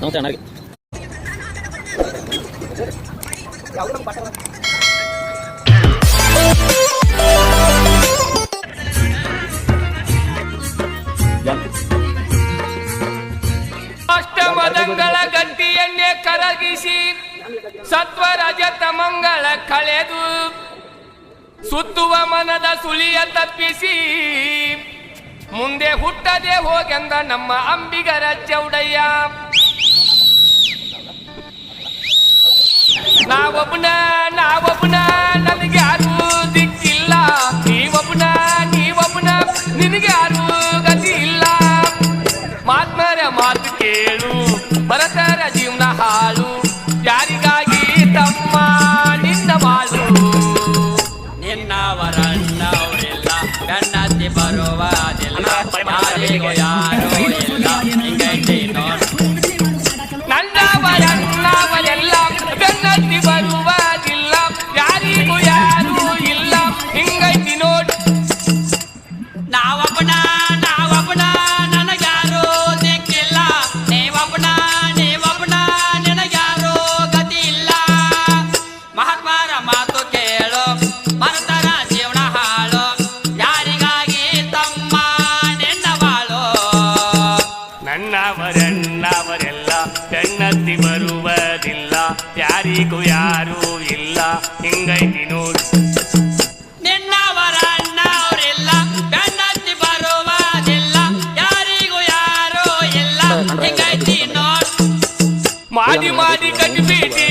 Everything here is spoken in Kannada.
ನಮಸ್ತೆ ಅಣ್ಣರಿಗೆ. ಅಷ್ಟಮದಂಗಳ ಗಟ್ಟಿಯನ್ನೇ ಕರಗಿಸಿ ಸತ್ವರಜತ ಮಂಗಳ ಕಳೆದು ಸುತ್ತುವ ಮನದ ಸುಳಿಯ ತಪ್ಪಿಸಿ ಮುಂದೆ ಹುಟ್ಟದೆ ಹೋಗೆಂದ ನಮ್ಮ ಅಂಬಿಗರ ಚೌಡಯ್ಯ. ನಾವೊಬ್ಬನ ನನಗೆ ಯಾರು ದಿಕ್ಕಿಲ್ಲ, ನೀವೊಬ್ಬನ ನಿನಗೆ ಯಾರು ಗತಿ ಇಲ್ಲ. ಮಾತ್ಮರ ಮಾತು ಕೇಳು, ಭರತರ ಜೀವನ ಹಾಳು, ಯಾರಿಗಾಗಿ ತಮ್ಮ ನಿನ್ನ ಬಾಳು. ನಿನ್ನವರಣ್ಣವರಿಲ್ಲ ಗಣ್ಣತ್ತಿ ಬರುವುದಿಲ್ಲ, ಯಾರಿಗೂ ಯಾರು ಇಲ್ಲ ಹಿಂಗೈತಿ ನೋಡು. ನನ್ನವರಣ್ಣವರೆಲ್ಲ ಗಣ್ಣತ್ತಿ ಬರುವುದಿಲ್ಲ, ಯಾರಿಗೂ ಯಾರು ಇಲ್ಲ ಹಿಂಗೈತಿ ನೋಡು. ನಾವೊಬ್ಬನ ನನಗ್ಯಾರು ದಿಕ್ಕಿಲ್ಲ, ನೀವೊಬ್ಬನ ನಿನಗ್ಯಾರು ಗತಿ ಇಲ್ಲ. ಮಹಾತ್ಮರ ಮಾತು ಕೇಳು, ಭರತರ ಜೀವನ ಹಾಳು, ಯಾರಿಗಾಗಿ ತಮ್ಮ ನಿನ್ನ ಬಾಳು. ನನ್ನವರಣ್ಣವರೆಲ್ಲ ಗಣ್ಣತ್ತಿ ಬರುವುದಿಲ್ಲ, ಯಾರಿಗೂ ಯಾರು ಇಲ್ಲ ಹಿಂಗೈತಿ ನೋಡು. ನಿನ್ನವರಣ್ಣವರಿಲ್ಲ ಗಣ್ಣತ್ತಿ ಬರುವುದಿಲ್ಲ, ಯಾರಿಗೂ ಯಾರು ಇಲ್ಲ ಹಿಂಗೈತಿ ನೋಡು. ಮಾಡಿ ಕಟ್ಬಿಟ್ಟಿ